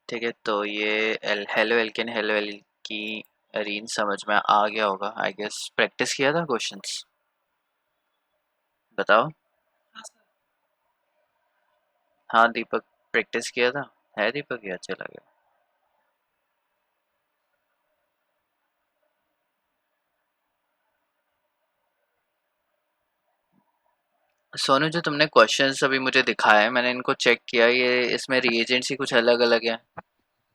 ठीक है, तो ये हेलो एल्केन हेलो की रीन समझ में आ गया होगा आई गेस। प्रैक्टिस किया था क्वेश्चंस? बताओ। हाँ दीपक, प्रैक्टिस किया था। है दीपक, ये अच्छा लगा। सोनू, जो तुमने क्वेश्चंस अभी मुझे दिखाए मैंने इनको चेक किया, ये इसमें रिएजेंट्स ही कुछ अलग अलग हैं।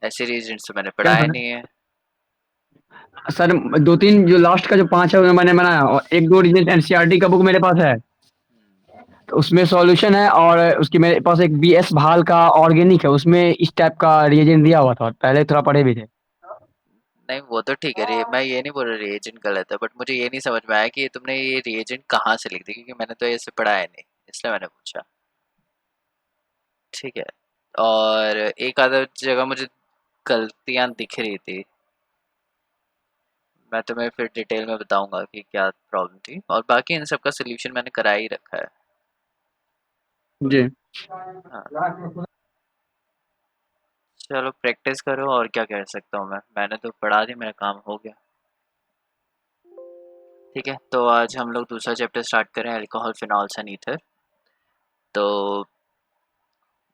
ऐसे रिएजेंट्स तो मैंने क्या पढ़ाया सर? नहीं है। सर, दो तीन जो लास्ट का जो पांच है वो मैंने बनाया, और एक दो रीजन एनसीईआरटी का बुक मेरे पास है, तो उसमें सॉल्यूशन है, और उसकी मेरे पास एक बीएस भाल का ऑर्गेनिक है, उसमें इस टाइप का रिएजेंट दिया हुआ था, पहले थोड़ा पढ़े भी थे। नहीं वो तो ठीक है, मैं ये नहीं बोल रहा रिएजेंट गलत है, बट मुझे ये नहीं समझ में आया कि ये तुमने ये रिएजेंट कहाँ से लिख दी, क्योंकि मैंने तो ऐसे पढ़ाया नहीं, इसलिए मैंने पूछा। ठीक है। और एक आधा जगह मुझे गलतियां दिख रही थी, मैं तुम्हें फिर डिटेल में बताऊंगा कि क्या प्रॉब्लम थी, और बाकी इन सब का सोल्यूशन मैंने करा ही रखा है। जी। हाँ। चलो प्रैक्टिस करो, और क्या कह सकता हूँ मैंने तो पढ़ा दी, मेरा काम हो गया। ठीक है, तो आज हम लोग दूसरा चैप्टर स्टार्ट करें, अल्कोहल फिनॉल्स एंड ईथर। तो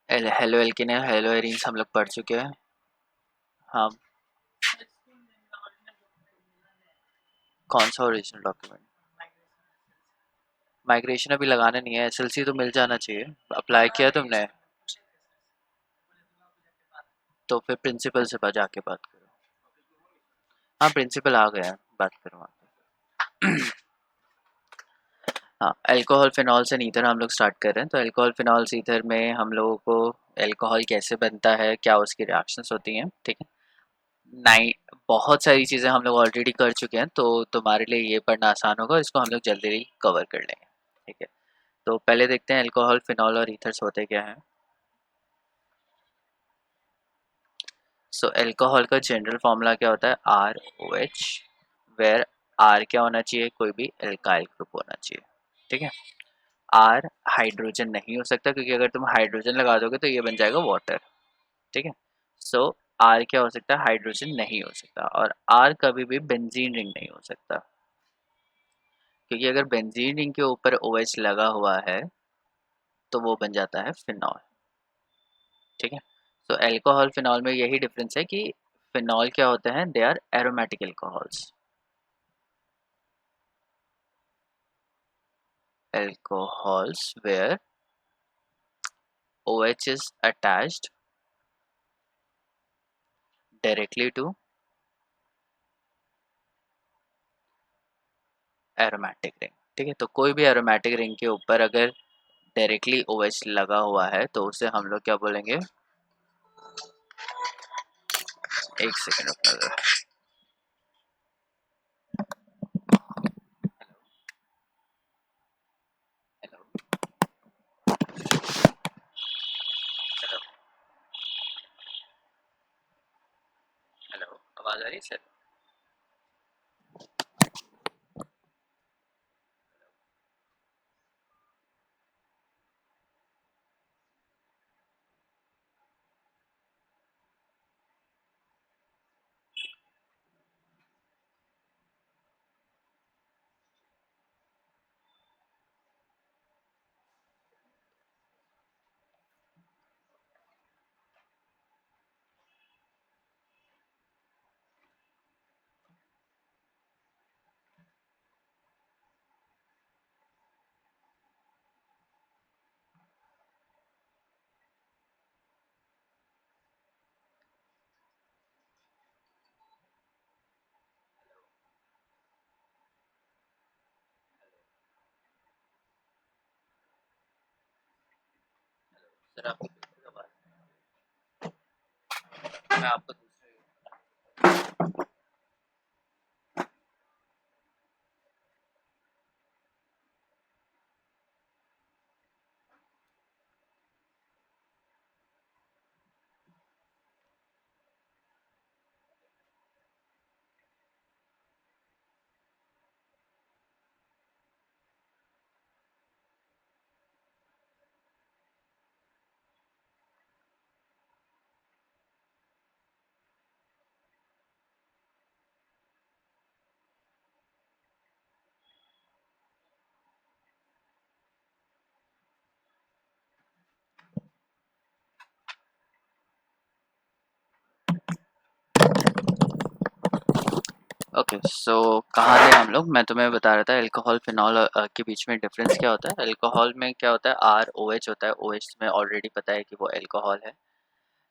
हेलो एल्केन हेलो एरीन्स हम लोग पढ़ चुके हैं। हाँ। कौन सा ओरिजिनल डॉक्यूमेंट? माइग्रेशन अभी लगाना नहीं है, एसएलसी तो मिल जाना चाहिए। अप्लाई किया तुमने? तो फिर प्रिंसिपल से जाके बात करो। हाँ प्रिंसिपल आ गया है, बात करो वहाँ पे। हाँ, अल्कोहल फिनॉल्स एंड ईथर हम लोग स्टार्ट कर रहे हैं। तो अल्कोहल फिनॉल्स ईथर में हम लोगों को अल्कोहल कैसे बनता है, क्या उसकी रिएक्शंस होती हैं, ठीक है। नाइ बहुत सारी चीज़ें हम लोग ऑलरेडी कर चुके हैं, तो तुम्हारे लिए ये पढ़ना आसान होगा, इसको हम लोग जल्दी ही कवर कर लेंगे। ठीक है, तो पहले देखते हैं अल्कोहल फिनॉल और ईथर्स होते क्या हैं। सो अल्कोहल का जनरल फॉर्मूला क्या होता है? ROH, वेयर R क्या होना चाहिए? कोई भी एल्काइल ग्रुप होना चाहिए। ठीक है। R हाइड्रोजन नहीं हो सकता, क्योंकि अगर तुम हाइड्रोजन लगा दोगे तो ये बन जाएगा वाटर। ठीक है। सो R क्या हो सकता है? हाइड्रोजन नहीं हो सकता। और R कभी भी बेंजीन रिंग नहीं हो सकता, क्योंकि अगर बेंजीन रिंग के ऊपर OH लगा हुआ है तो वो बन जाता है फिनॉल। ठीक है। तो अल्कोहल फिनॉल में यही डिफरेंस है कि फिनॉल क्या होते हैं? They are aromatic alcohols. Alcohols where OH is attached directly to aromatic ring। ठीक है, तो कोई भी एरोमेटिक रिंग के ऊपर अगर डायरेक्टली OH लगा हुआ है तो उसे हम लोग क्या बोलेंगे? एक सेकेंड रुकना जरा। हेलो हेलो हेलो, आवाज आ रही है सर? सर आपको बिल्कुल आवाज नहीं, मैं आपको दूसरे ओके, सो कहाँ थे हम लोग? मैं तुम्हें बता रहा था अल्कोहल फिनॉल के बीच में डिफरेंस क्या होता है। अल्कोहल में क्या होता है, आर ओ एच होता है। ओ एच में ऑलरेडी पता है कि वो अल्कोहल है।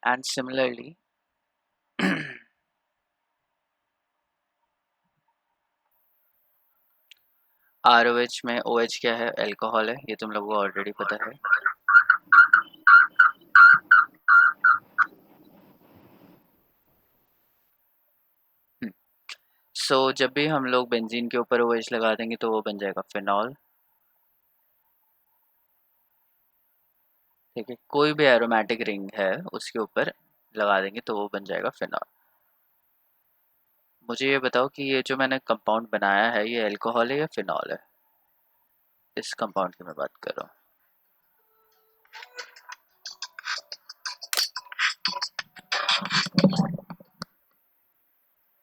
And similarly R O H में ओ एच क्या है, अल्कोहल है। ये तुम लोगों को ऑलरेडी पता है। सो जब भी हम लोग बेंजीन के ऊपर ओ एच लगा देंगे तो वो बन जाएगा फिनॉल। ठीक है, कोई भी एरोमेटिक रिंग है उसके ऊपर लगा देंगे तो वो बन जाएगा फिनॉल। मुझे ये बताओ कि ये जो मैंने कंपाउंड बनाया है ये अल्कोहल है या फिनॉल है? इस कंपाउंड की मैं बात कर रहा हूँ।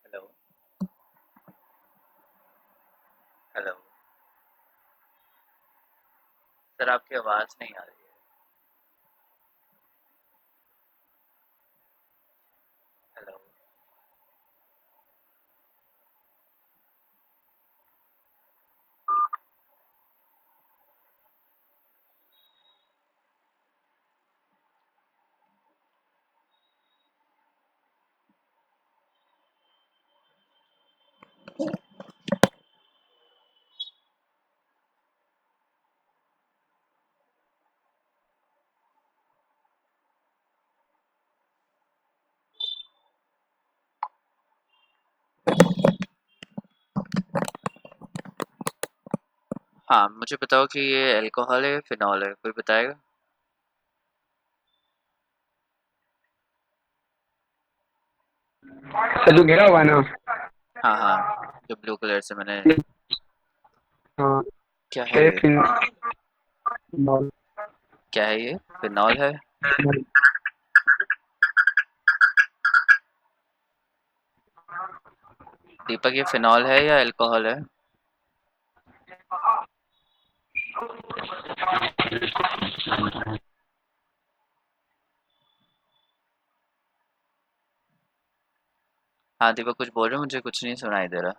हेलो, हेलो सर, आपकी आवाज़ नहीं आ रही है। हेलो। हाँ, मुझे बताओ कि ये अल्कोहल है या फिनॉल है, कोई बताएगा? सर जो घेरा हुआ है ना, हाँ हाँ, जो ब्लू कलर से मैंने, हाँ, क्या है ये ये? क्या है ये? फिनॉल है? दीपक, ये फिनॉल है या अल्कोहल है? हाँ दीपक, कुछ बोल रहे हो? मुझे कुछ नहीं सुनाई दे रहा।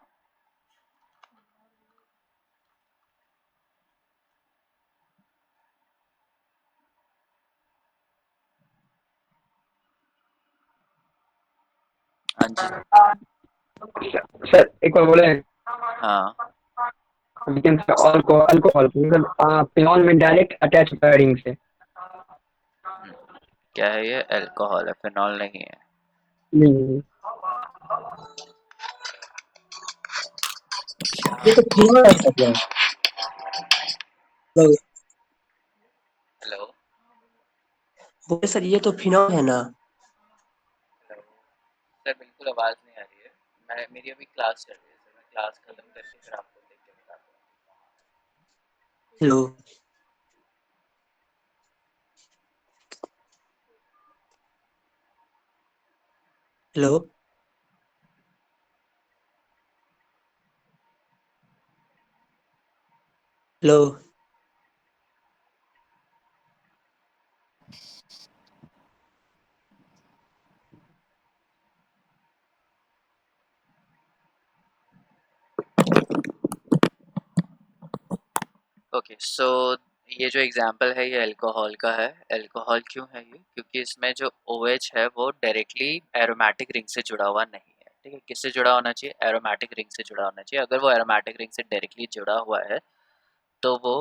हाँ जी। सर एक बार बोले, हाँ। we can say alcohol because phenol में डायरेक्ट अटैच होता है रिंग से। हम्म, क्या है ये? अल्कोहल है, फिनॉल नहीं है। नहीं, ये तो फिनॉल है सर। तो हेलो, बोले सर ये तो फिनॉल है ना। हेलो सर, बिल्कुल आवाज़ नहीं आ रही है। मेरी अभी क्लास चल रही है सर, मैं क्लास खत्म करके फिर आपको देख के बताता हूँ। Hello hello hello. ओके, सो ये जो एग्जांपल है ये अल्कोहल का है। अल्कोहल क्यों है ये? क्योंकि इसमें जो OH है वो डायरेक्टली एरोमेटिक रिंग से जुड़ा हुआ नहीं है। ठीक है, किससे जुड़ा होना चाहिए? एरोमेटिक रिंग से जुड़ा होना चाहिए। अगर वो एरोमेटिक रिंग से डायरेक्टली जुड़ा हुआ है तो वो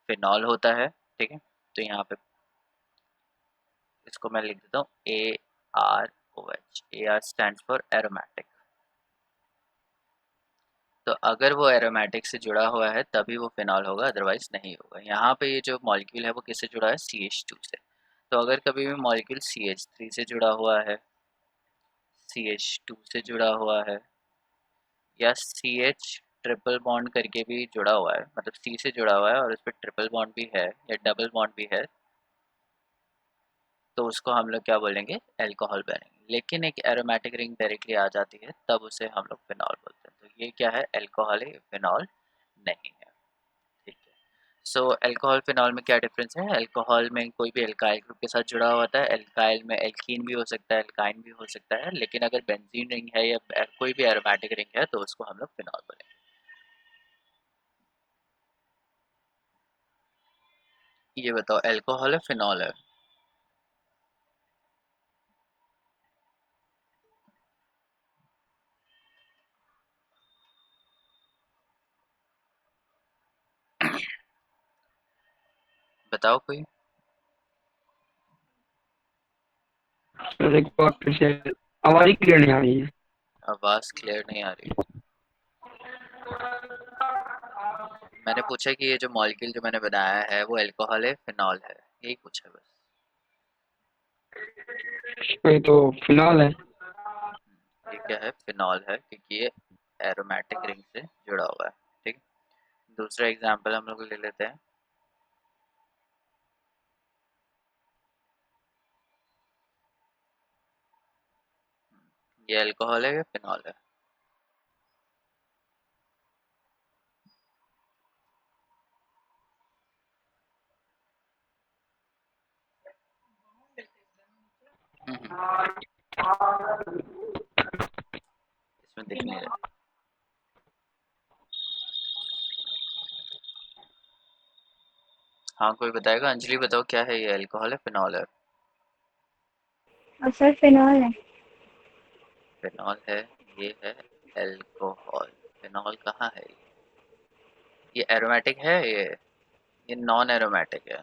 फिनॉल होता है। ठीक है, तो यहाँ पे इसको मैं लिख देता हूँ AROH। AR stand for aromatic. तो अगर वो एरोमेटिक से जुड़ा हुआ है तभी वो फिनॉल होगा, अदरवाइज नहीं होगा। यहाँ पे ये जो मॉलिक्यूल है वो किससे जुड़ा है? CH2 से। तो अगर कभी भी मॉलिक्यूल CH3 से जुड़ा हुआ है, CH2 से जुड़ा हुआ है, या CH ट्रिपल बॉन्ड करके भी जुड़ा हुआ है, मतलब C से जुड़ा हुआ है और उस पर ट्रिपल बॉन्ड भी है या डबल बॉन्ड भी है, तो उसको हम लोग क्या बोलेंगे? अल्कोहल बोलेंगे। लेकिन एक एरोमेटिक रिंग डायरेक्टली आ जाती है तब उसे हम लोग फिनॉल बोलते हैं। तो ये क्या है? अल्कोहल है, फिनॉल नहीं है। ठीक है, सो अल्कोहल फिनॉल में क्या डिफरेंस है? अल्कोहल में कोई भी एल्काइल ग्रुप के साथ जुड़ा हुआ होता है। एल्काइल में एल्कीन भी हो सकता है, एल्काइन भी हो सकता है, लेकिन अगर बेंजीन रिंग है या कोई भी एरोमेटिक रिंग है तो उसको हम लोग फिनॉल बोलेंगे। ये बताओ अल्कोहल है फिनॉल है? बताओ कोई। सर एक बार फिर से आवाज ही क्लियर नहीं आ रही है। आवाज क्लियर नहीं आ रही। मैंने पूछा कि ये जो मॉलिक्यूल जो मैंने बनाया है वो अल्कोहल है फिनॉल है, यही पूछा बस। ये तो फिलहाल है। ये क्या है? फिनॉल है क्योंकि ये एरोमेटिक रिंग से जुड़ा हुआ है। ठीक है, दूसरा एग्जांपल हम लोग ले लेते हैं। ये अल्कोहल है या फिनॉल है? इसमें दिख नहीं रहा। हाँ कोई बताएगा? अंजलि बताओ क्या है ये, अल्कोहल है फिनॉल है? और सर फिनॉल है। फिनॉल है। ये है अल्कोहल। फिनॉल कहाँ है ये एरोमेटिक है ये नॉन एरोमेटिक है।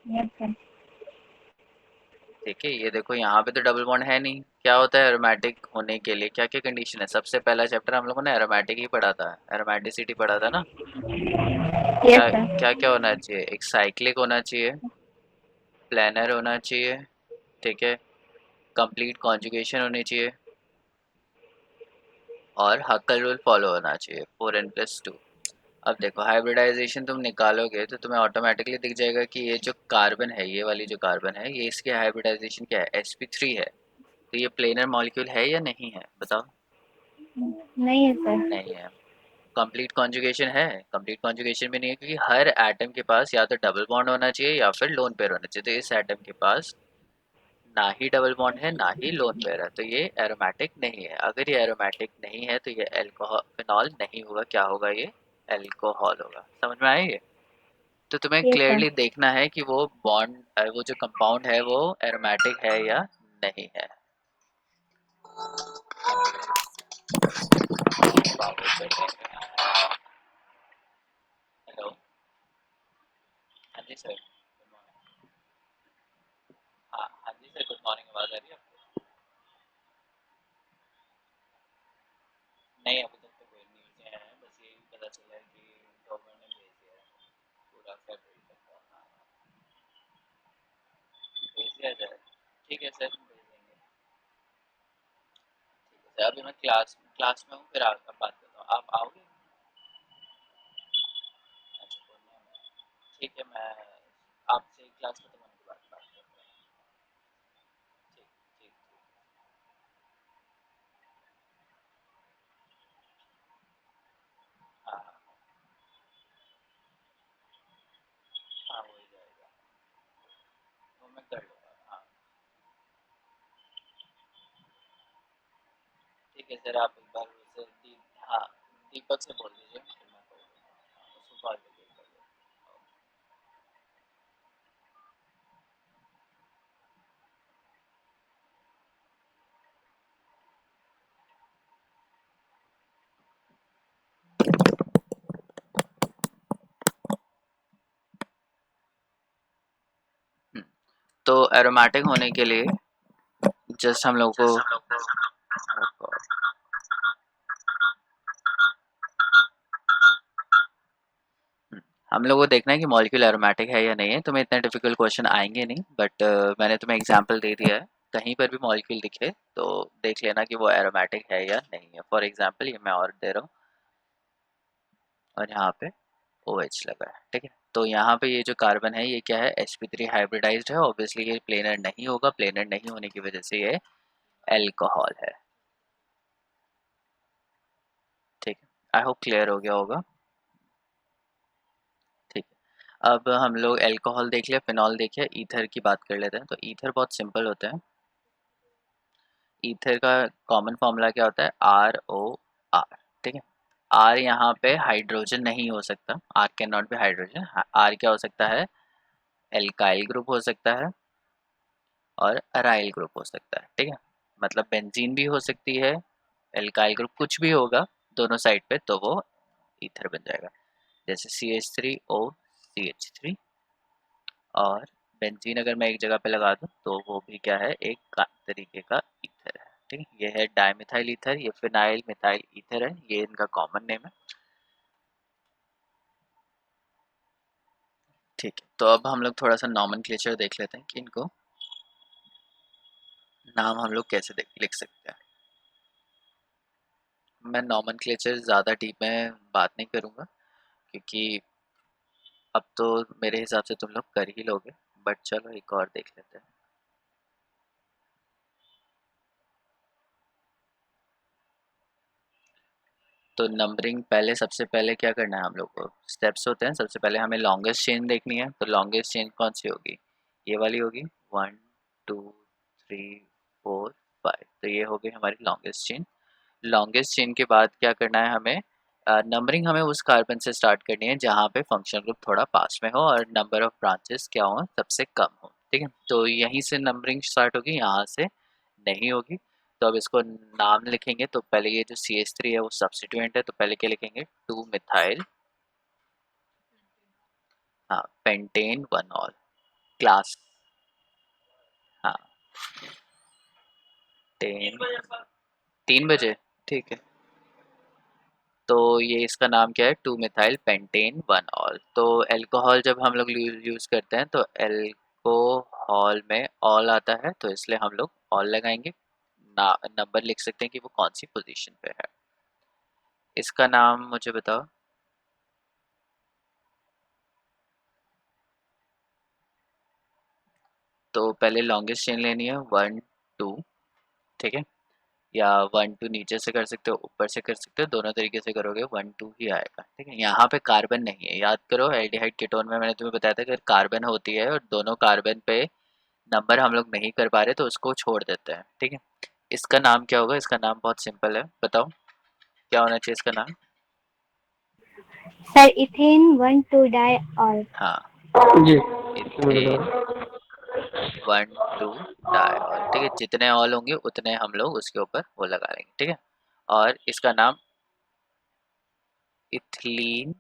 Yes sir. ठीक है, ये देखो यहाँ पे तो डबल बॉन्ड है नहीं। क्या होता है एरोमेटिक होने के लिए, क्या क्या कंडीशन है? सबसे पहला चैप्टर हम लोगों ने एरोमेटिक ही पढ़ा था, एरोमेटिसिटी पढ़ा था ना। क्या यस सर। क्या क्या होना चाहिए? एक साइक्लिक होना चाहिए, प्लानर होना चाहिए, ठीक है, कंप्लीट कॉन्जुगेशन होनी चाहिए, और हक्कल रूल फॉलो होना चाहिए, 4n+2। अब देखो हाइब्रिडाइजेशन तुम निकालोगे तो तुम्हें ऑटोमेटिकली दिख जाएगा कि ये जो कार्बन है, ये वाली जो कार्बन है, ये इसकी हाइब्रिडाइजेशन क्या है? sp3 है। तो ये प्लेनर मॉलिक्यूल है या नहीं है? बताओ। नहीं है सर। नहीं है। कंप्लीट कॉन्जुगेशन है? कंप्लीट कॉन्जुगेशन भी नहीं है, क्योंकि हर एटम के पास या तो डबल बॉन्ड होना चाहिए या फिर लोन पेयर होना चाहिए। तो इस एटम के पास ना ही डबल बॉन्ड है ना ही लोन पेयर है, तो ये एरोमेटिक नहीं है। अगर ये एरोमेटिक नहीं है तो ये अल्कोहल फिनॉल नहीं होगा। क्या होगा? ये अल्कोहल होगा। समझ में आया ये? तो तुम्हें यस सर। क्लियरली देखना है कि वो बॉन्ड वो जो कंपाउंड है वो एरोमेटिक है या नहीं है। हेलो। हाँ जी सर, गुड मॉर्निंग। हाँ हाँ जी सर, गुड मॉर्निंग। आवाज़ आ रही है आपको? नहीं, अभी तक तो कोई न्यूज़ नहीं आया है, बस यही पता चला है कि गवर्नमेंट ने भेज दिया है पूरा फरवरी तक का। हाँ, भेज दिया जाए। ठीक है सर, भेज देंगे। ठीक है सर, अभी मैं क्लास क्लास में हूँ, फिर आप बात करता हूँ। आप आओगे? अच्छा, पूर्णिया में। ठीक है, मैं आपसे क्लास खत्म होने के बाद बात करता हूँ। ठीक ठीक ठीक। हाँ हाँ हाँ, हो ही जाएगा, वो मैं कर लूँगा। हाँ ठीक है सर, आप एक बार उसे हाँ दीपक से बोल दीजिए, फिर मैं कर दूँगा। हाँ, उसको कॉल करके कर दो। हम्म, तो एरोमेटिक होने के लिए जस्ट हम लोग को हम लोग को देखना है कि मॉलिक्यूल एरोमेटिक है या नहीं है। तुम्हें इतने डिफिकल्ट क्वेश्चन आएंगे नहीं, बट मैंने तुम्हें एग्जांपल दे दिया है। कहीं पर भी मॉलिक्यूल दिखे तो देख लेना कि वो एरोमेटिक है या नहीं है। फॉर एग्जांपल ये मैं और दे रहा हूँ, और यहाँ पे OH लगा है। ठीक है, तो यहाँ पे ये जो कार्बन है ये क्या है? sp3 हाइब्रिडाइज्ड है। ऑब्वियसली ये प्लेनर नहीं होगा, प्लेनर नहीं होने की वजह से ये अल्कोहल है। ठीक है, आई होप क्लियर हो गया होगा। अब हम लोग एल्कोहल देख लिया, फिनॉल देख लिया, ईथर की बात कर लेते हैं। तो ईथर बहुत सिंपल होते हैं। ईथर का कॉमन फॉर्मूला क्या होता है? ROR। ठीक है, R यहाँ पे हाइड्रोजन नहीं हो सकता, R can not be hydrogen. R क्या हो सकता है? एल्काइल ग्रुप हो सकता है और अराइल ग्रुप हो सकता है। ठीक है, मतलब बेंजीन भी हो सकती है, एल्काइल ग्रुप कुछ भी होगा दोनों साइड पे, तो वो ईथर बन जाएगा। जैसे CH3O CH3, और बेंजीन अगर मैं एक जगह पे लगा दूं तो वो भी क्या है? एक तरीके का ईथर है। ठीक है, ये है डाइमिथाइल ईथर, ये फिनाइल मिथाइल ईथर है, ये इनका कॉमन नेम है। ठीक है, तो अब हम लोग थोड़ा सा नॉमेनक्लेचर देख लेते हैं कि इनको नाम हम लोग कैसे लिख सकते हैं। मैं नॉमेनक्लेचर ज़्यादा डीप में बात नहीं करूँगा, क्योंकि अब तो मेरे हिसाब से तुम लोग कर ही लोगे, बट चलो एक और देख लेते हैं। तो नंबरिंग पहले, सबसे पहले क्या करना है हम लोग को? स्टेप्स होते हैं। सबसे पहले हमें लॉन्गेस्ट चेन देखनी है। तो लॉन्गेस्ट चेन कौन सी होगी? ये वाली होगी, 1 2 3 4 5। तो ये हो गई हमारी लॉन्गेस्ट चेन। लॉन्गेस्ट चेन के बाद क्या करना है हमें? नंबरिंग हमें उस कार्बन से स्टार्ट करनी है जहाँ पे फंक्शनल ग्रुप थोड़ा पास में हो और नंबर ऑफ ब्रांचेस क्या हो? सबसे कम हो। ठीक है, तो यहीं से नंबरिंग स्टार्ट होगी, यहाँ से नहीं होगी। तो अब इसको नाम लिखेंगे, तो पहले ये जो CH3 है वो सब्स्टिट्यूएंट है, तो पहले क्या लिखेंगे? 2 मिथाइल, हाँ, पेंटेन 1 ऑल क्लास, हाँ, 3 बजे, ठीक है। तो ये इसका नाम क्या है? 2 मिथाइल पेंटेन 1 ऑल। तो एल्कोहल जब हम लोग यूज़ करते हैं तो एल्कोहल में ऑल आता है, तो इसलिए हम लोग ऑल लगाएंगे। नंबर लिख सकते हैं कि वो कौन सी पोजीशन पे है। इसका नाम मुझे बताओ। तो पहले लॉन्गेस्ट चेन लेनी है, 1 2, ठीक है, या 1 2 नीचे से कर सकते हो, ऊपर से कर सकते हो, दोनों तरीके से करोगे 1 2 ही आएगा। ठीक है, यहाँ पे कार्बन नहीं है, याद करो एल्डिहाइड कीटोन में मैंने तुम्हें बताया था कि अगर कार्बन होती है और दोनों कार्बन पे नंबर हम लोग नहीं कर पा रहे तो उसको छोड़ देते हैं। ठीक है, इसका नाम क्या होगा? इसका नाम बहुत सिंपल है, बताओ क्या होना चाहिए इसका नाम? Sir ethane 1 2 diol. हाँ, जी इथेन 1 2 डाइऑल। ठीक है, जितने ऑल होंगे उतने हम लोग उसके ऊपर वो लगा लेंगे। ठीक है, और इसका नाम इथिलीन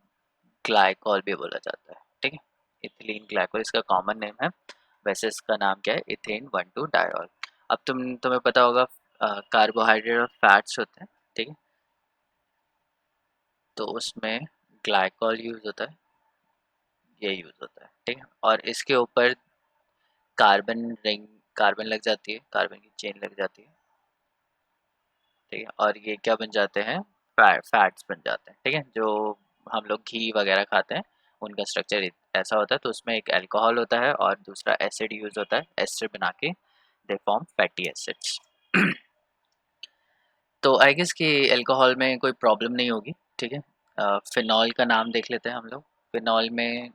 ग्लाइकॉल भी बोला जाता है। ठीक है, इथिलीन ग्लाइकॉल इसका कॉमन नेम है। वैसे इसका नाम क्या है? Ethane 1 2 diol. अब तुम्हें पता होगा कार्बोहाइड्रेट और फैट्स होते हैं। ठीक है, तो उसमें ग्लाइकॉल यूज होता है, ये यूज होता है। ठीक है, और इसके ऊपर कार्बन रिंग, कार्बन लग जाती है, कार्बन की चेन लग जाती है। ठीक है, और ये क्या बन जाते हैं? फैट्स बन जाते हैं। ठीक है, जो हम लोग घी वगैरह खाते हैं उनका स्ट्रक्चर ऐसा होता है। तो उसमें एक अल्कोहल होता है और दूसरा एसिड यूज होता है, एस्टर बना के दे फॉर्म फैटी एसिड्स। तो आई गेस कि अल्कोहल में कोई प्रॉब्लम नहीं होगी। ठीक है, फिनॉल का नाम देख लेते हैं हम लोग। फिनॉल में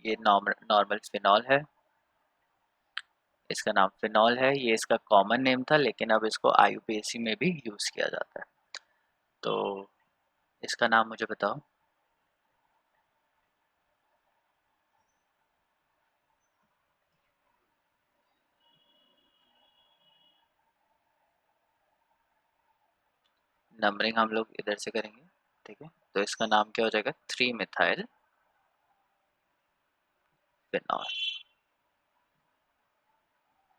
ये नॉर्मल फिनॉल है, इसका नाम फिनॉल है। ये इसका कॉमन नेम था, लेकिन अब इसको IUPAC में भी यूज़ किया जाता है। तो इसका नाम मुझे बताओ। नंबरिंग हम लोग इधर से करेंगे। ठीक है, तो इसका नाम क्या हो जाएगा? 3 मिथाइल फिनॉल।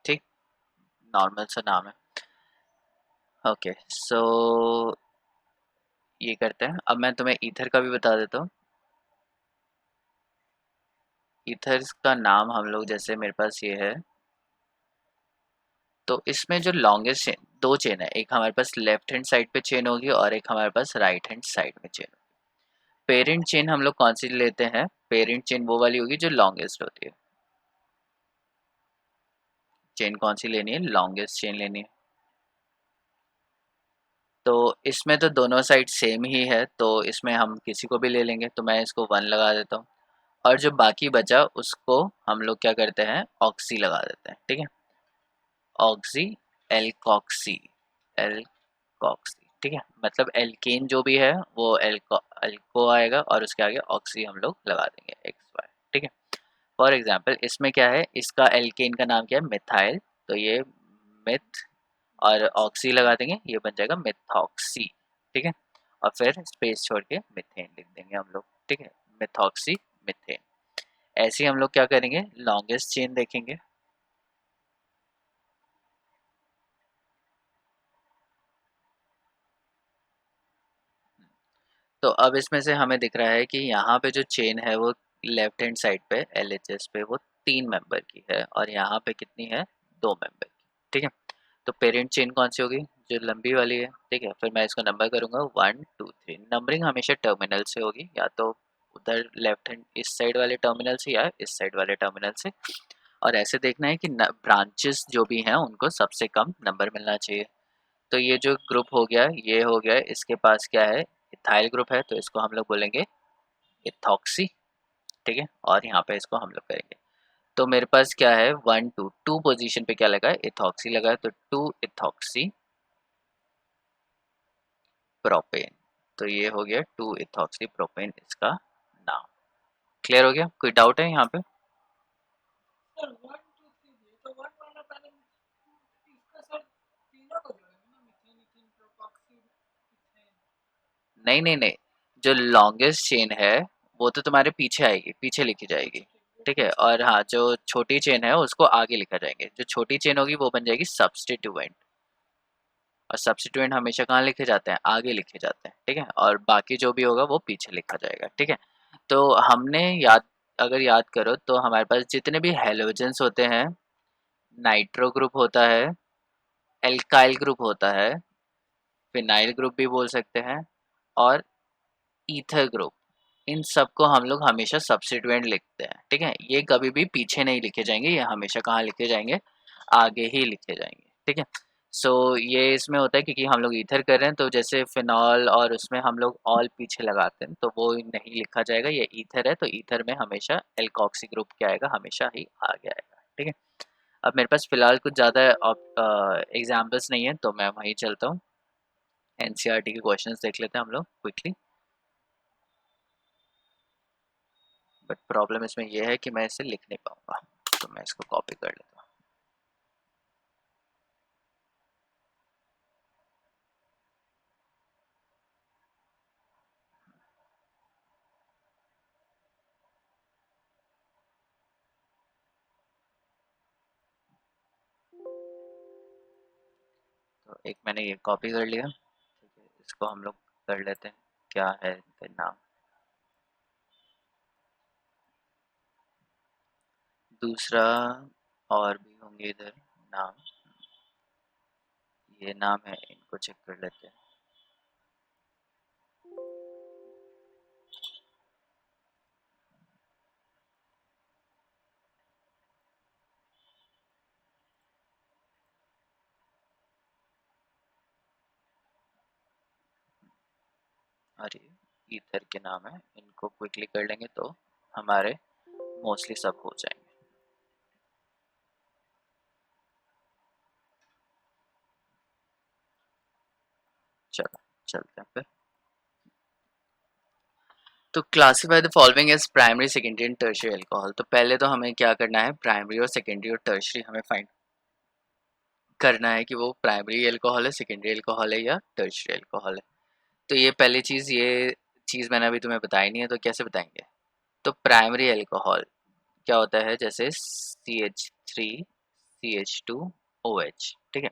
ठीक, नॉर्मल सा नाम है। ओके, सो ये करते हैं। अब मैं तुम्हें ईथर का भी बता देता हूँ। ईथर का नाम हम लोग, जैसे मेरे पास ये है, तो इसमें जो लॉन्गेस्ट चेन, दो चेन है, एक हमारे पास लेफ्ट हैंड साइड पे चेन होगी और एक हमारे पास राइट हैंड साइड में चेन होगी। पेरेंट चेन हम लोग कौन सी लेते हैं? पेरेंट चेन वो वाली होगी जो लॉन्गेस्ट होती है। चेन कौन सी लेनी है? लॉन्गेस्ट चेन लेनी है। तो इसमें तो दोनों साइड सेम ही है, तो इसमें हम किसी को भी ले लेंगे। तो मैं इसको 1 लगा देता हूँ, और जो बाकी बचा उसको हम लोग क्या करते हैं, ऑक्सी लगा देते हैं, ठीक है, ऑक्सी एल्कॉक्सी, एल्कॉक्सी, ठीक है, मतलब एल्केन जो भी है वो एल्को आएगा और उसके आगे ऑक्सी हम लोग लगा देंगे एक्स वाई, ठीक है। फॉर एग्जांपल इसमें क्या है, इसका एल्केन का नाम क्या है, मिथाइल, तो ये मिथ और ऑक्सी लगा देंगे, ये बन जाएगा मिथॉक्सी, ठीक है, और फिर स्पेस छोड़ के मिथेन लिख देंगे हम लोग, ठीक है, मिथॉक्सी मिथेन। ऐसे ही हम लोग क्या करेंगे, लॉन्गेस्ट चेन देखेंगे। तो अब इसमें से हमें दिख रहा है कि यहाँ पे जो चेन है वो लेफ्ट हैंड साइड पे LHS पे वो 3 मेंबर की है और यहाँ पे कितनी है, 2 मेंबर की, ठीक है। तो पेरेंट चेन कौन सी होगी, जो लंबी वाली है, ठीक है। फिर मैं इसको नंबर करूँगा 1 2 3। नंबरिंग हमेशा टर्मिनल से होगी, या तो उधर लेफ्ट हैंड इस साइड वाले टर्मिनल से या इस साइड वाले टर्मिनल से। और ऐसे देखना है कि ब्रांचेस जो भी हैं उनको सबसे कम नंबर मिलना चाहिए। तो ये जो ग्रुप हो गया, ये हो गया, इसके पास क्या है, इथाइल ग्रुप है, तो इसको हम लोग बोलेंगे इथॉक्सी, ठीक है, और यहाँ पे इसको हम लोग करेंगे। तो मेरे पास क्या है, 1 2 2 पोजीशन पे क्या लगा है, इथॉक्सी लगा है, तो 2 इथॉक्सी प्रोपेन, तो ये हो गया 2 इथॉक्सी प्रोपेन इसका नाम। क्लियर हो गया, कोई डाउट है यहाँ पे? सर 1 2 3 तो 1 वाला पहले इसका सर तीनों को जोड़ेंगे ना, मीथेन ईथेन प्रोपॉक्सी ईथेन। नहीं नहीं नहीं, जो लॉन्गेस्ट चेन है वो तो तुम्हारे पीछे आएगी, पीछे लिखी जाएगी, ठीक है, और हाँ जो छोटी चेन है उसको आगे लिखा जाएंगे। जो छोटी चेन होगी वो बन जाएगी सब्स्टिट्यूएंट, और सब्स्टिट्यूएंट हमेशा कहाँ लिखे जाते हैं, आगे लिखे जाते हैं, ठीक है, और बाकी जो भी होगा वो पीछे लिखा जाएगा, ठीक है। तो हमने अगर याद करो तो हमारे पास जितने भी हेलोजेंस होते हैं, नाइट्रो ग्रुप होता है, एल्काइल ग्रुप होता है, फिनाइल ग्रुप भी बोल सकते हैं, और ईथर ग्रुप, इन सबको हम लोग हमेशा सब्स्टिट्यूएंट लिखते हैं, ठीक है। ये कभी भी पीछे नहीं लिखे जाएंगे, ये हमेशा कहाँ लिखे जाएंगे, आगे ही लिखे जाएंगे, ठीक है। सो ये इसमें होता है क्योंकि हम लोग ईथर कर रहे हैं, तो जैसे फिनॉल और उसमें हम लोग ऑल पीछे लगाते हैं तो वो नहीं लिखा जाएगा, ये ईथर है तो ईथर में हमेशा एल्कॉक्सी ग्रुप क्या आएगा, हमेशा ही आगे आएगा, ठीक है। अब मेरे पास फिलहाल कुछ ज़्यादा एग्जाम्पल्स नहीं है तो मैं वहीं चलता हूँ, NCERT के क्वेश्चंस देख लेते हैं हम लोग क्विकली। बट प्रॉब्लम इसमें यह है कि मैं इसे लिख नहीं पाऊंगा, तो मैं इसको कॉपी कर लेता हूँ। तो एक मैंने ये कॉपी कर लिया, ठीक है, इसको हम लोग कर लेते हैं, क्या है इनका नाम। दूसरा और भी होंगे इधर नाम, ये नाम है, इनको चेक कर लेते हैं। अरे ईथर के नाम है, इनको क्विकली कर लेंगे तो हमारे मोस्टली सब हो जाएंगे। चलो चलते हैं फिर। तो classify the following as primary, secondary and tertiary alcohol. तो पहले तो हमें क्या करना है, प्राइमरी और सेकेंडरी और टर्शियरी हमें फाइंड करना है कि वो प्राइमरी अल्कोहल है, सेकेंडरी अल्कोहल है या टर्शियरी अल्कोहल है। तो ये पहली चीज़, ये चीज़ मैंने अभी तुम्हें बताई नहीं है, तो कैसे बताएंगे। तो प्राइमरी अल्कोहल क्या होता है, जैसे CH3 CH2OH, ठीक है।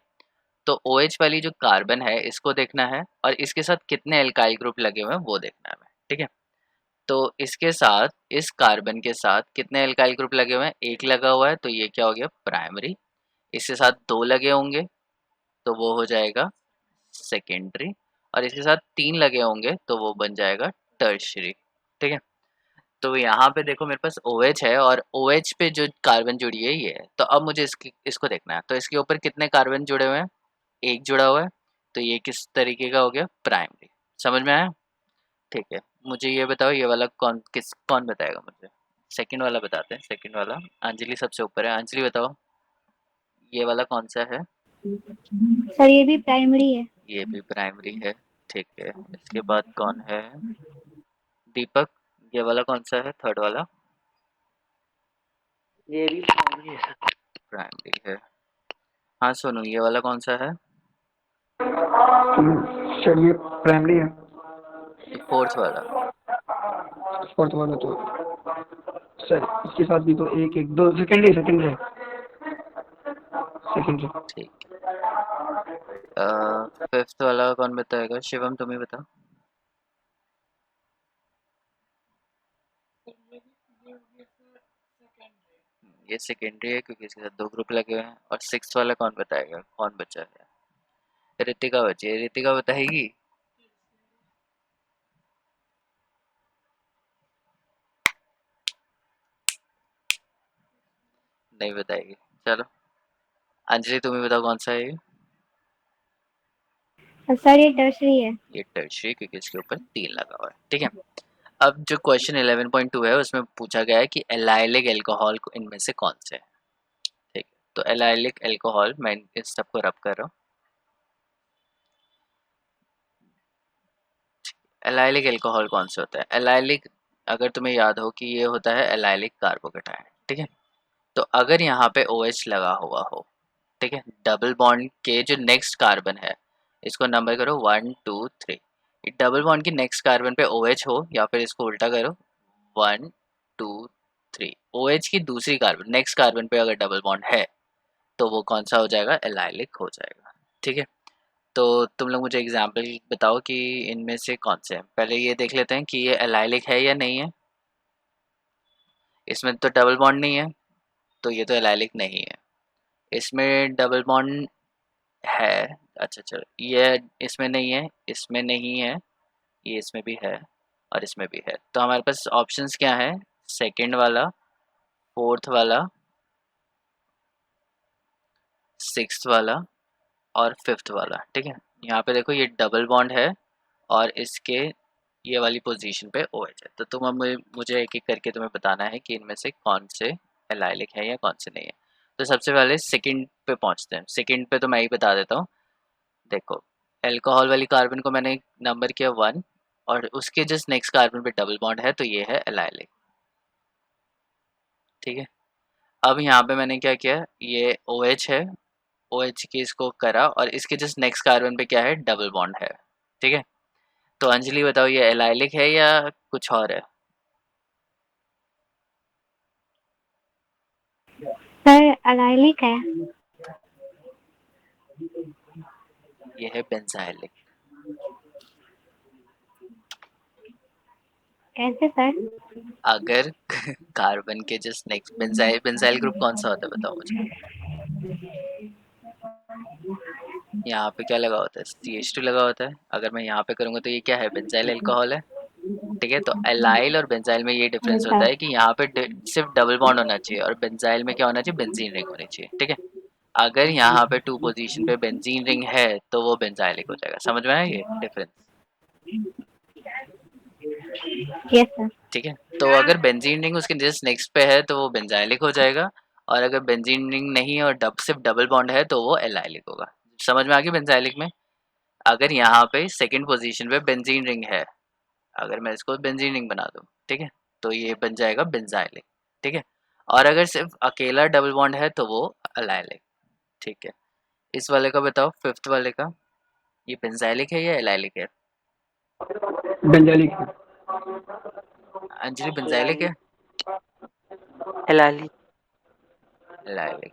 तो OH वाली जो कार्बन है इसको देखना है और इसके साथ कितने एल्काइल ग्रुप लगे हुए हैं वो देखना है हमें, ठीक है। तो इसके साथ, इस कार्बन के साथ कितने एल्काइल ग्रुप लगे हुए हैं, एक लगा हुआ है तो ये क्या हो गया, प्राइमरी। इसके साथ 2 लगे होंगे तो वो हो जाएगा सेकेंडरी, और इसके साथ 3 लगे होंगे तो वो बन जाएगा टर्शियरी, ठीक है। तो यहाँ पे देखो मेरे पास OH है और OH पे जो कार्बन जुड़ी है ये है, तो अब मुझे इसको देखना है। तो इसके ऊपर कितने कार्बन जुड़े हुए हैं, एक जुड़ा हुआ है, तो ये किस तरीके का हो गया, प्राइमरी। समझ में आया, ठीक है। मुझे ये बताओ, ये वाला कौन बताएगा मुझे। सेकंड वाला बताते हैं, सेकंड वाला। अंजलि सबसे ऊपर है, अंजलि बताओ ये वाला कौन सा है? सर ये भी प्राइमरी है। ये भी प्राइमरी है, ठीक है। इसके बाद कौन है? दीपक, ये वाला कौन सा है, थर्ड वाला? ये भी प्राइमरी है सर। प्राइमरी है। हाँ सोनू, ये वाला कौन सा है? सर ये प्राइमरी है। ये फोर्थ वाला। फोर्थ वाला तो सर इसके साथ भी तो एक एक दो सेकंड है, सेकंड है। ठीक है। फिफ्थ वाला कौन बताएगा? शिवम तुम ही बताओ। ये सेकेंडरी है क्योंकि इसके साथ 2 ग्रुप लगे हुए हैं। और सिक्स्थ वाला कौन बताएगा? कौन बचा है? रितिका बची है, रितिका बताएगी। नहीं बताएगी, चलो। अंजलि तुम ही बताओ कौन सा है ये? सर ये टर्सरी है। ये टर्शियरी क्योंकि इसके ऊपर 3 लगा हुआ है, ठीक है। अब जो क्वेश्चन 11.2 है उसमें पूछा गया है कि एलाइलिक अल्कोहल इनमें से कौन से है, ठीक है। तो एलाइलिक अल्कोहल, मैं इस सबको रब कर रहा हूँ। एलाइलिक अल्कोहल कौन से होता है? एलाइलिक, अगर तुम्हें याद हो कि ये होता है एलाइलिक कार्बोकेटायन, ठीक है। तो अगर यहाँ पे OH लगा हुआ हो, ठीक है, डबल बॉन्ड के जो नेक्स्ट कार्बन है, इसको नंबर करो 1 2 3। डबल बॉन्ड की नेक्स्ट कार्बन पे OH हो, या फिर इसको उल्टा करो 1 2 3। OH की दूसरी कार्बन, नेक्स्ट कार्बन पे अगर डबल बॉन्ड है तो वो कौन सा हो जाएगा? एलाइलिक हो जाएगा, ठीक है। तो तुम लोग मुझे एग्जाम्पल बताओ कि इनमें से कौन से हैं। पहले ये देख लेते हैं कि ये एलाइलिक है या नहीं है। इसमें तो डबल बॉन्ड नहीं है, तो ये तो एलाइलिक नहीं है। इसमें डबल बॉन्ड है, अच्छा चलो, ये इसमें नहीं है, इसमें नहीं है, ये इसमें भी है और इसमें भी है। तो हमारे पास ऑप्शंस क्या है? सेकंड वाला, फोर्थ वाला, सिक्स्थ वाला और फिफ्थ वाला, ठीक है। यहाँ पे देखो ये डबल बॉन्ड है और इसके ये वाली पोजीशन पे OH है। तो तुम अब मुझे एक एक करके तुम्हें बताना है कि इनमें से कौन से एलाइलिक है या कौन से नहीं है। तो सबसे पहले सेकंड पे पहुंचते हैं। सेकंड पे तो मैं ही बता देता हूँ। देखो, अल्कोहल वाली कार्बन को मैंने नंबर किया 1 और उसके जस्ट नेक्स्ट कार्बन पे डबल बॉन्ड है, तो ये है एलाइलिक, ठीक है। अब यहाँ पे मैंने क्या किया, ये OH है, OH की इसको करा और इसके जस्ट नेक्स्ट कार्बन पे क्या है? डबल बॉन्ड है, ठीक है। तो अंजलि बताओ ये एलाइलिक है या कुछ और है? सर एलाइलिक है। ये है बेंजाइलिक। कैसे सर? अगर कार्बन के just next benzyl, benzyl group कौन सा होता है बताओ मुझे। यहाँ पे क्या लगा होता है? CH2 लगा होता है। अगर मैं यहाँ पे करूँगा तो ये क्या है? बेंजाइल अल्कोहल है, ठीक है। तो एलाइल और बेंजाइल में ये डिफरेंस होता सर है कि यहाँ पे सिर्फ डबल बॉन्ड होना चाहिए और बेंजाइल में क्या होना चाहिए? बेंजीन रिंग होनी चाहिए, ठीक है। अगर यहाँ पे 2 पोजीशन पे बेंजीन रिंग है तो वो बेंजाइलिक हो जाएगा। समझ में आया ये डिफरेंस? Yes sir. ठीक है। तो अगर बेंजीन रिंग उसके जस्ट नेक्स्ट पे है तो वो बेंजाइलिक हो जाएगा, और अगर बेंजीन रिंग नहीं है और सिर्फ डबल बॉन्ड है तो वो एलाइलिक होगा। समझ में आ गया बेंजाइलिक में? अगर यहाँ पे सेकंड पोजीशन पे बेंजीन रिंग है, अगर मैं इसको बेंजीन रिंग बना दूँ, ठीक है, तो ये बन जाएगा बेंजाइलिक, ठीक है। और अगर सिर्फ अकेला डबल बॉन्ड है तो वो एलाइलिक, ठीक है। इस वाले का बताओ, फिफ्थ वाले का, ये बेंजाइलिक है या एलाइलिक है? बेंजाइलिक है। अंजलि बेंजाइलिक है? एलाइलिक। एलाइलिक।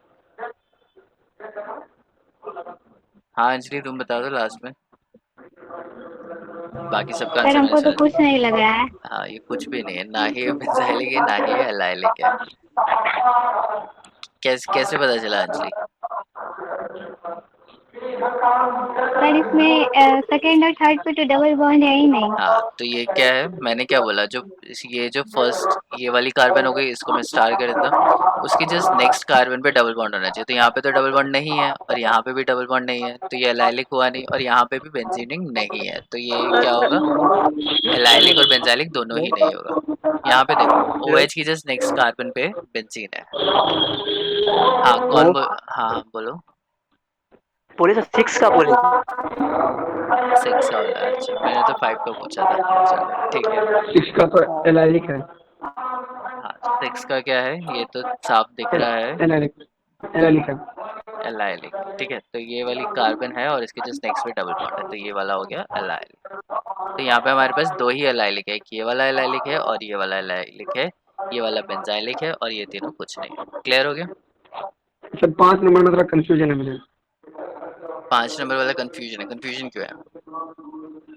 हाँ अंजलि तुम बता दो लास्ट में, बाकी सबका सर आंसर मुझे हमको तो समझ। कुछ नहीं लग रहा है। हाँ ये कुछ भी नहीं है, ना ही ये बेंजाइलिक है ना ही ये एलाइलिक है। कैसे कैसे पता चला अंजलि? सर इसमें सेकंड और थर्ड पे तो डबल बॉन्ड है ही नहीं। हाँ तो ये क्या है, मैंने क्या बोला, जो ये जो फर्स्ट ये वाली कार्बन हो गई, इसको मैं स्टार कर देता हूँ, उसकी जस्ट नेक्स्ट कार्बन पे डबल बॉन्ड होना चाहिए। तो यहाँ पे तो डबल बॉन्ड नहीं है और यहाँ पे भी डबल बॉन्ड नहीं है, तो ये एलाइलिक हुआ नहीं, और यहाँ पे भी बेंजीन रिंग नहीं है, तो ये क्या होगा? एलाइलिक और बेंजाइलिक दोनों ही नहीं होगा। यहाँ पे देखो OH की जस्ट नेक्स्ट कार्बन पे बेंजीन है। हाँ वो हाँ बोलो। बोले तो 6 का बोले थे। 6 का बोला, अच्छा मैंने तो 5 का पूछा था। चलो ठीक है। 6 का तो एलाइलिक है। हाँ 6 का क्या है, ये तो साफ दिख रहा है, एलाइलिक एलाइलिक है। एलाइलिक। ठीक है, तो ये वाली कार्बन है और इसके जस्ट नेक्स्ट पे डबल बॉन्ड है, तो ये वाला हो गया एलाइलिक। तो यहाँ पे हमारे पास 2 ही एलाइलिक है, एक ये वाला एलाइलिक है और ये वाला एलाइलिक है, ये वाला बेंजाइलिक है और ये तीनों कुछ नहीं है। क्लियर हो गया? सर 5 नंबर में थोड़ा कंफ्यूजन है मुझे। 5 नंबर वाला कंफ्यूजन है, कंफ्यूजन क्यों है?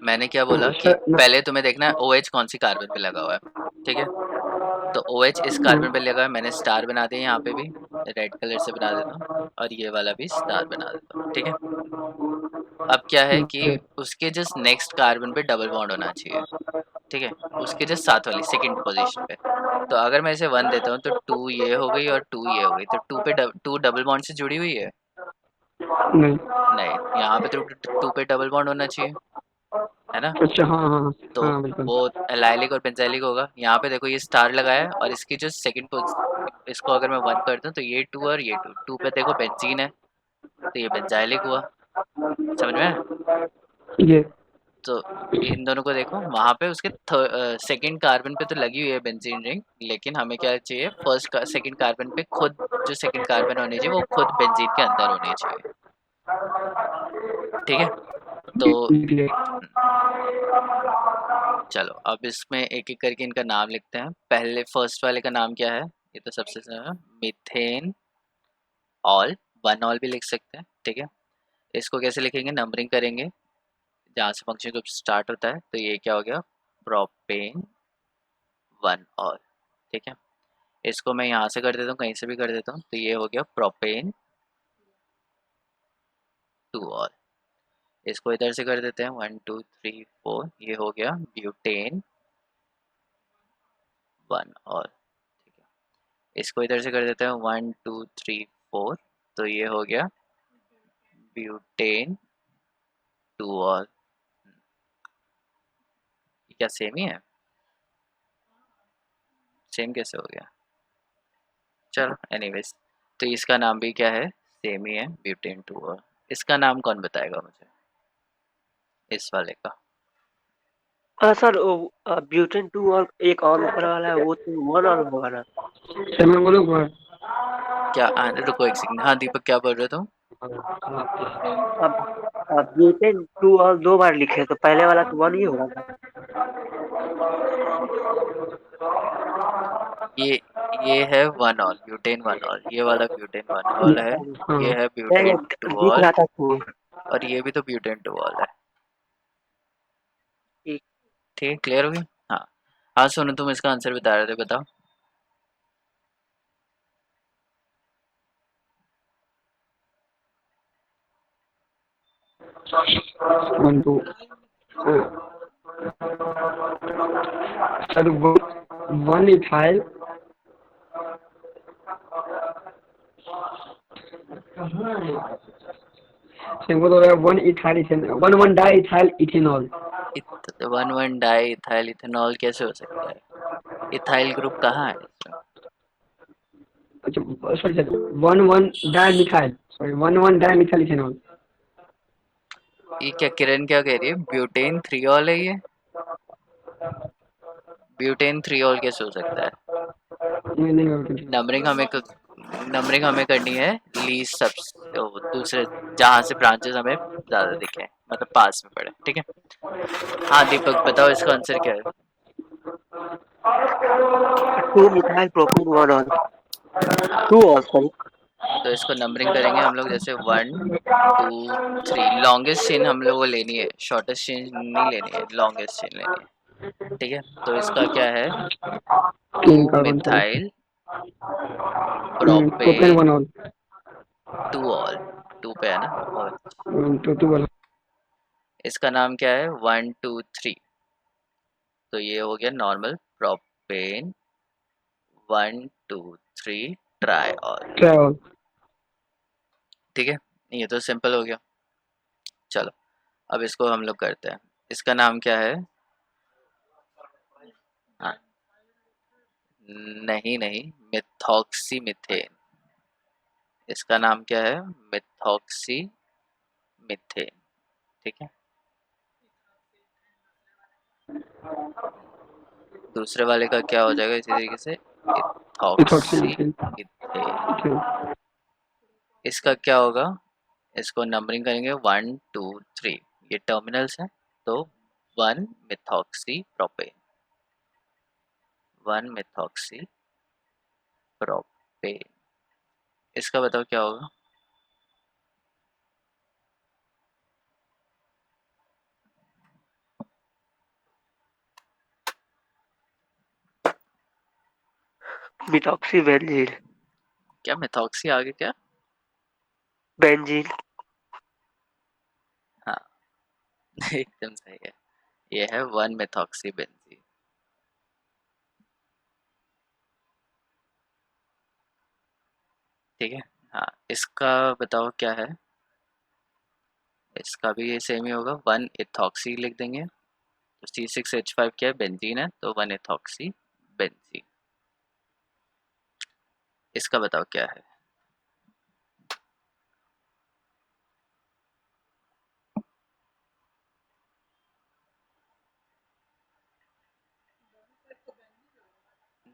मैंने क्या बोला कि सर ना पहले तुम्हें देखना है OH कौन सी कार्बन पे लगा हुआ है, ठीक है? तो OH इस कार्बन पे लगा है, मैंने स्टार बना दिया यहाँ पे भी, रेड कलर से बना देता हूँ, और ये वाला भी स्टार बना देता हूँ, ठीक है? अब क्या है कि उसके जस्ट नेक्स्ट कार्बन पे डबल बॉन्ड होना चाहिए, ठीक है? उसके जस्ट साथ वाली सेकंड पोजीशन पे। तो अगर मैं इसे 1 देता हूँ तो 2 ये हो गई और 2 ये हो गई, तो 2 डबल बॉन्ड से जुड़ी हुई है? नहीं। नहीं, यहाँ पे तो 2 पे डबल बॉन्ड होना चाहिए, है ना? अच्छा हाँ हाँ तो हाँ बिल्कुल। वो एलाइलिक और बेंजाइलिक होगा। यहाँ पे देखो ये स्टार लगाया है और इसकी जो सेकंड पोज, इसको अगर मैं 1 कर दूँ तो ये 2 और ये 2, 2 पे देखो बेंजीन है, तो ये बेंजाइलिक हुआ। समझ में आया? ये तो इन दोनों को देखो, वहाँ पे उसके सेकंड कार्बन पे तो लगी हुई है बेंजीन रिंग, लेकिन हमें क्या चाहिए, फर्स्ट सेकंड कार्बन पे खुद जो सेकंड कार्बन होनी चाहिए वो खुद बेंजीन के अंदर होनी चाहिए, ठीक है? तो ये चलो अब इसमें एक एक करके इनका नाम लिखते हैं। पहले फर्स्ट वाले का नाम क्या है? ये तो सबसे मीथेन ऑल, 1 ऑल भी लिख सकते हैं, ठीक है? इसको कैसे लिखेंगे, नंबरिंग करेंगे जहाँ से फंक्शन ग्रुप स्टार्ट होता है। तो ये क्या हो गया, प्रोपेन 1 ऑल, ठीक है? इसको मैं यहाँ से कर देता हूँ, कहीं से भी कर देता हूँ, तो ये हो गया प्रोपेन 2 ऑल। इसको इधर से कर देते हैं 1 2 3 4, ये हो गया ब्यूटेन 1 ऑल, ठीक है? इसको इधर से कर देते हैं 1 2 3 4, तो ये हो गया ब्यूटेन 2 ऑल। क्या सेम ही है? सेम कैसे हो गया? चलो एनीवेज, तो इसका नाम भी क्या है, सेम ही है, ब्यूटेन 2 ऑल। इसका नाम कौन बताएगा मुझे, इस वाले का? सर ब्यूटेन 2 और एक और ऊपर वाला है, वो तो 1 और होगा ना? सर मैं बोलूँ क्या रुको एक सेकंड, हाँ दीपक क्या बोल रहे तुम? अब ब्यूटेन 2 और 2 बार लिखे तो पहले वाला तो 1 ही होगा था। ये ये है 1 ऑल, ब्यूटेन 1 ऑल, ये वाला ब्यूटेन 1 ऑल है, ये है ब्यूटेन 2 दिख ऑल, रहा था तो और ये भी तो ब्यूटेन 2 ऑल है। ठीक। ठीक है, क्लियर हो गई? हाँ हाँ, सुनो तुम इसका आंसर बता रहे थे, बताओ। One two sir 1 ethyl simple हो रहा है 1 ethyl 1 di ethyl ethanol. 1 di ethyl ethanol कैसे हो सकता है? इथाइल ग्रुप कहाँ है इसमें? अच्छा sorry sir 1 di methyl sorry 1 di methyl ethanol. ये क्या किरण क्या कह रही है, ब्यूटेन 3 ऑल है ये? ब्यूटेन 3 ऑल कैसे हो सकता है? नहीं होगा। नंबरिंग हमें करनी है लीस्ट सब, दूसरे जहाँ से ब्रांचेस हमें ज़्यादा दिखे, मतलब पास में पड़े, ठीक है? हाँ दीपक बताओ इसका आंसर क्या है? 2 मिथाइल प्रोपेन 1 और हाँ 2 और सॉरी। तो इसको नंबरिंग करेंगे हम लोग, जैसे 1 2 3, लॉन्गेस्ट चेन हम लोग को लेनी है, शॉर्टेस्ट चेन नहीं लेनी है, लॉन्गेस्ट चेन लेनी है, ठीक है? तो इसका क्या है, 2 carbon sorry methyl propane propane 1 all 2 all, 2 पे है ना, और 2 वाला इसका नाम क्या है, 1 2 3, तो ये हो गया normal propane 1 2 3 try all, trial. ठीक है? ये तो सिंपल हो गया। चलो अब इसको हम लोग करते हैं, इसका नाम क्या है? हाँ नहीं नहीं, मिथॉक्सी मीथेन, इसका नाम क्या है? Methoxy methane. ठीक है, दूसरे वाले का क्या हो जाएगा इसी तरीके से? Ethoxy ethoxy ethane. इसका क्या होगा? इसको नंबरिंग करेंगे 1 2 3, ये टर्मिनल्स हैं, तो 1 मिथॉक्सी प्रोपेन, 1 मिथॉक्सी प्रोपेन। इसका बताओ क्या होगा? Methoxy benzene. क्या मिथॉक्सी आगे क्या? बेंजीन। हाँ एकदम सही है, ये है 1 मिथॉक्सी बेंजीन। ठीक है, हाँ इसका बताओ क्या है? इसका भी ये सेम ही होगा, 1 इथॉक्सी लिख देंगे, तो C6H5 क्या है? बेंजीन है, तो 1 इथॉक्सी बेंजीन। इसका बताओ क्या है?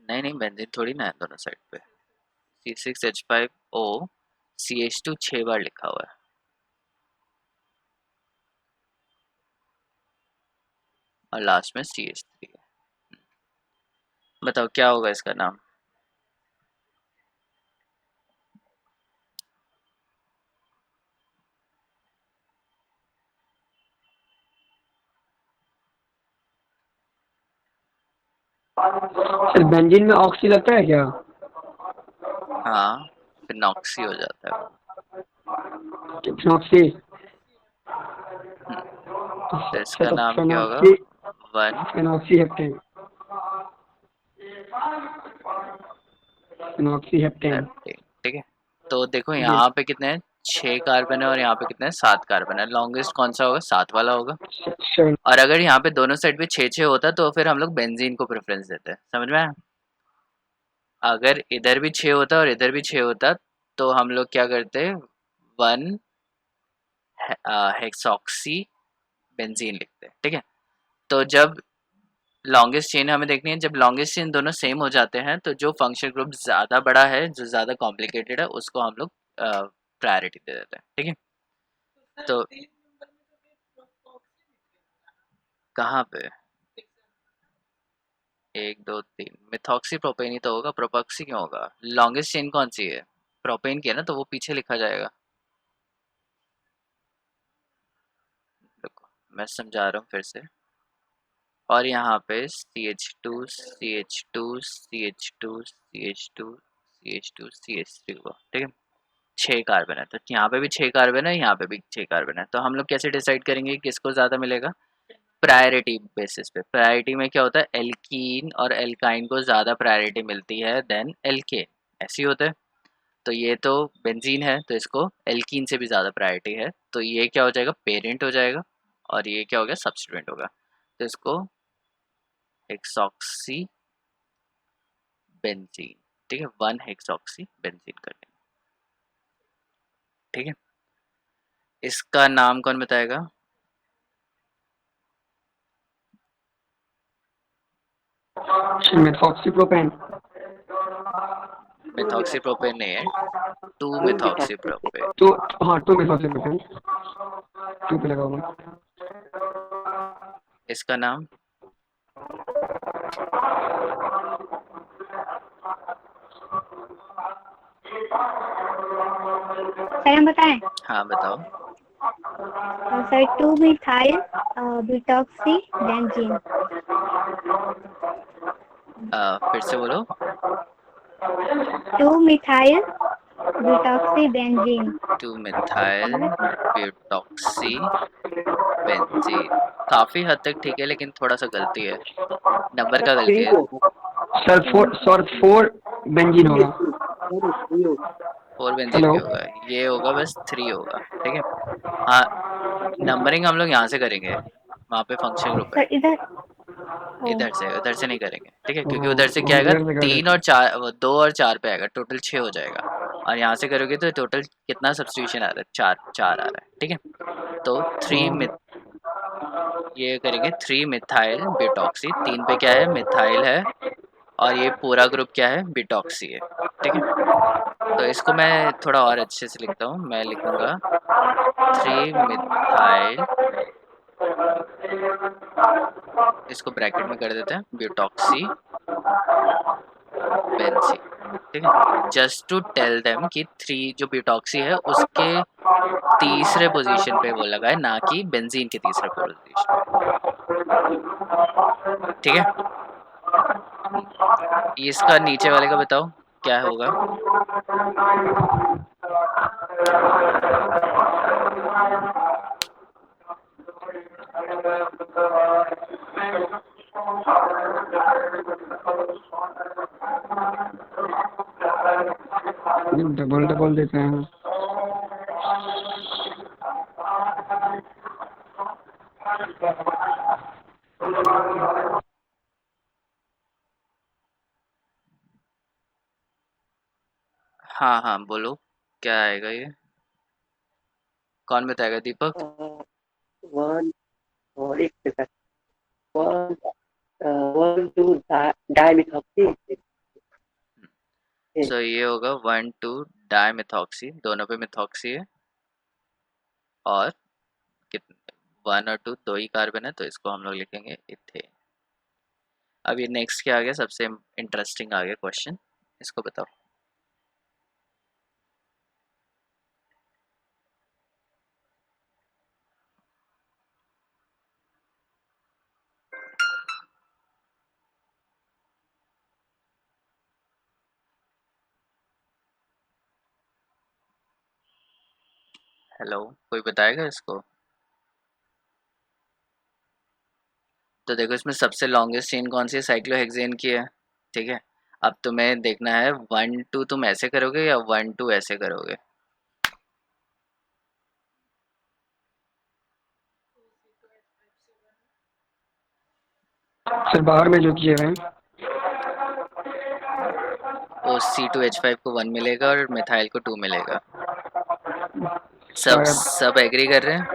नहीं नहीं, बेंजीन थोड़ी ना है दोनों साइड पे। C6H5O CH2 6 बार लिखा हुआ है, और लास्ट में CH3 है। बताओ क्या होगा इसका नाम? सर बेंजीन में ऑक्सी लगता है क्या? हाँ, फिनॉक्सी हो जाता है वो। फिनॉक्सी। तो अच्छा, इसका तो नाम क्या होगा? Phenoxy 1 phenoxy heptane. Phenoxy heptane. Heptane. ठीक है, तो देखो जी यहाँ पे कितने हैं? 6 कार्बन है, और यहाँ पे कितने हैं? 7 कार्बन है। लॉन्गेस्ट कौन सा होगा? 7 वाला होगा। सर। और अगर यहाँ पे दोनों साइड पे 6 होता तो फिर हम लोग बेंजीन को प्रेफरेंस देते हैं, समझ में आया? अगर इधर भी 6 होता और इधर भी 6 होता, तो हम लोग क्या करते? 1 हेक्सॉक्सी बेंजीन लिखते हैं। ठीक है, तो जब लॉन्गेस्ट चेन हमें देखनी है, जब लॉन्गेस्ट चेन दोनों सेम हो जाते हैं, तो जो फंक्शन ग्रुप ज़्यादा बड़ा है, जो ज़्यादा कॉम्प्लिकेटेड है, उसको हम लोग प्रायोरिटी दे देते हैं। ठीक है, तो कहाँ पे? 1 2 3 मिथॉक्सी प्रोपेन ही तो होगा, प्रोपॉक्सी क्यों होगा? लॉन्गेस्ट चेन कौन सी है? प्रोपेन की है ना, तो वो पीछे लिखा जाएगा। देखो मैं समझा रहा हूँ फिर से, और यहाँ पे CH2 CH2 CH2 CH2 CH2 CH3 हुआ। ठीक है, 6 कार्बन है, तो यहाँ पे भी 6 कार्बन है, यहाँ पे भी 6 कार्बन है, तो हम लोग कैसे डिसाइड करेंगे किसको ज़्यादा मिलेगा? प्रायोरिटी बेसिस पे। प्रायोरिटी में क्या होता है? एल्कीन और एल्काइन को ज़्यादा प्रायोरिटी मिलती है देन एल्केन, ऐसे ही होता है। तो ये तो बेंजीन है, तो इसको एल्कीन से भी ज़्यादा प्रायोरिटी है, तो ये क्या हो जाएगा? पेरेंट हो जाएगा, और ये क्या हो गया? सब्स्टिट्यूएंट होगा। तो इसको हेक्सॉक्सी बेंजीन, ठीक है, 1 हेक्सॉक्सी बेंजीन कर देंगे। ठीक है, इसका नाम कौन बताएगा? Methoxy propane. मिथॉक्सी प्रोपेन नहीं है, 2 टू मिथॉक्सी मिथॉक्सी। प्रोपेन। तो हाँ, टू मेथॉक्सी प्रोपेन। टू पे लगा हुआ। इसका नाम? सर हम बताएं? हाँ बताओ। Sir 2 methyl butoxy benzene. फिर से बोलो। 2 methyl butoxy benzene. 2 methyl butoxy benzene, काफ़ी हद तक ठीक है, लेकिन थोड़ा सा गलती है, नंबर का गलती थ्री है। पे होगा। सर 4 बेंजीन थ्री होगा। थ्री थ्री होगा। 4 बेंजीन हेलो। नहीं होगा, ये होगा बस 3 होगा। ठीक है, हाँ नंबरिंग हम लोग यहाँ से करेंगे, वहाँ पे फंक्शन ग्रुप है। सर इधर इधर से नहीं करेंगे, ठीक है, क्योंकि उधर से क्या आएगा, इधर से कर 3 और 4, 2 और 4 पे आएगा, टोटल 6 हो जाएगा। और यहाँ से करोगे तो टोटल कितना सब्स्टिट्यूशन आ रहा है, 4 आ रहा है, ठीक है। तो 3 ये करेंगे 3 मिथाइल ब्यूटॉक्सी, 3 पे क्या है, मिथाइल है, और ये पूरा ग्रुप क्या है, ब्यूटॉक्सी है, ठीक है। तो इसको मैं थोड़ा और अच्छे से लिखता हूँ, मैं लिखूंगा 3 मिथाइल, इसको ब्रैकेट में कर देते हैं, ब्यूटॉक्सी बेंजीन, ठीक है। जस्ट टू टेल देम कि 3 जो ब्यूटॉक्सी है उसके तीसरे पोजीशन पे वो लगा है, ना कि बेंजीन के तीसरे पोजीशन पे, ठीक है। इसका नीचे वाले का बताओ क्या होगा। डबल डबल देते हैं। हाँ हाँ बोलो, क्या आएगा ये, कौन बताएगा, दीपक? वन और एक सेकंड, वन 1 2 डाइमिथॉक्सी। सो ये होगा 1 2 डाइमिथॉक्सी, दोनों पे मिथॉक्सी है, और कितने, 1 और 2 दो ही कार्बन है, तो इसको हम लोग लिखेंगे इथेन। अब ये नेक्स्ट क्या आ गया, सबसे इंटरेस्टिंग आ गया क्वेश्चन, इसको बताओ। हेलो, कोई बताएगा इसको? तो देखो इसमें सबसे लॉन्गेस्ट चेन कौन सी है, साइक्लोहेक्सेन की है, ठीक है। अब तुम्हें देखना है 1 2 तुम ऐसे करोगे या 1 2 ऐसे करोगे। सर बाहर में जो किए हैं ओ C2H5 को 1 मिलेगा और मिथाइल को 2 मिलेगा। सब शायद। सब एग्री कर रहे हैं?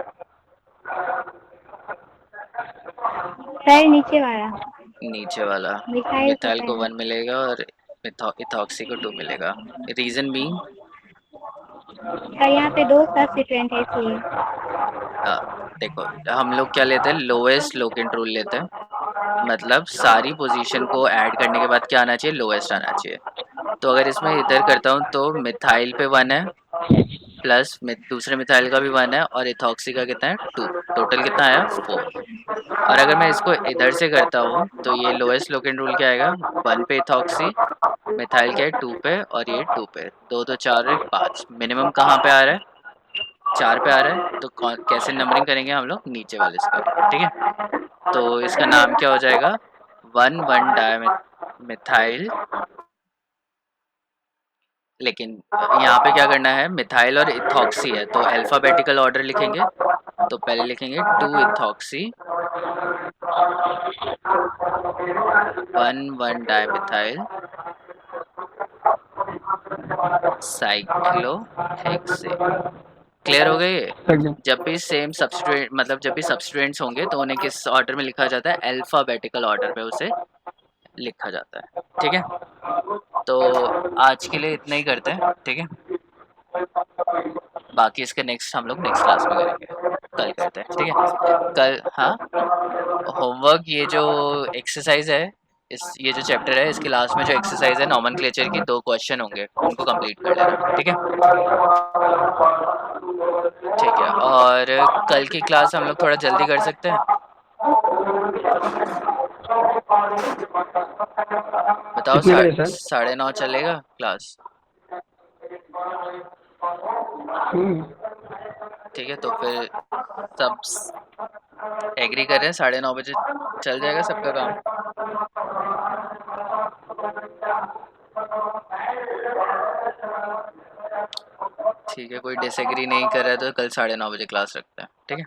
सर नीचे वाला नीचे वाला, मिथाइल को मिथाइल को पहले। 1 मिलेगा और इथॉक्सी को 2 मिलेगा। रीजन बीइंग, सर यहाँ पे 2 सब्स्टिट्यूएंट है इसलिए। देखो हम लोग क्या लेते हैं, लोएस्ट लोकेंट रूल लेते हैं, मतलब सारी पोजीशन को ऐड करने के बाद क्या आना चाहिए, लोएस्ट आना चाहिए। तो अगर इसमें इधर करता हूँ तो मिथाइल पे 1 है, प्लस दूसरे मिथाइल का भी 1 है, और इथॉक्सी का कितना है, 2, टोटल कितना आया, 4। और अगर मैं इसको इधर से करता हूँ तो ये लोएस्ट लोकेंट रूल क्या आएगा, 1 पे इथॉक्सी, मिथाइल क्या है 2 पे, और ये 2 पे, 2 तो 4 और 1 5, मिनिमम कहाँ पे आ रहा है, 4 पे आ रहा है। तो कैसे नंबरिंग करेंगे हम लोग, नीचे वाले से करेंगे, ठीक है। तो इसका नाम क्या हो जाएगा, 1 1 डाइमिथाइल, लेकिन यहाँ पे क्या करना है, मिथाइल और इथॉक्सी है तो अल्फाबेटिकल ऑर्डर लिखेंगे। तो पहले लिखेंगे 2 इथॉक्सी, 1 1 डाइमिथाइल साइक्लोहेक्सेन। क्लियर हो गई ये? जब भी सेम सब्स्टिट्यूएंट, मतलब जब भी सब्स्टिट्यूएंट्स होंगे तो उन्हें किस ऑर्डर में लिखा जाता है, अल्फाबेटिकल ऑर्डर में उसे लिखा जाता है, ठीक है। तो आज के लिए इतना ही करते हैं, ठीक है। बाकी इसके नेक्स्ट हम लोग नेक्स्ट क्लास में करेंगे, कल करते हैं, ठीक है कल। हाँ, होमवर्क, ये जो एक्सरसाइज है, ये जो चैप्टर है इसके लास्ट में जो एक्सरसाइज है नॉमेनक्लेचर की, 2 क्वेश्चन होंगे, उनको कंप्लीट कर लेना, ठीक है। ठीक है, और कल की क्लास हम लोग थोड़ा जल्दी कर सकते हैं, बताओ, कितने बजे सर? 9:30 चलेगा क्लास? ठीक है, तो फिर सब एग्री कर रहे हैं, 9:30 बजे चल जाएगा सबका काम। ठीक है, कोई डिसएग्री नहीं कर रहा है तो कल 9:30 बजे क्लास रखते हैं, ठीक है।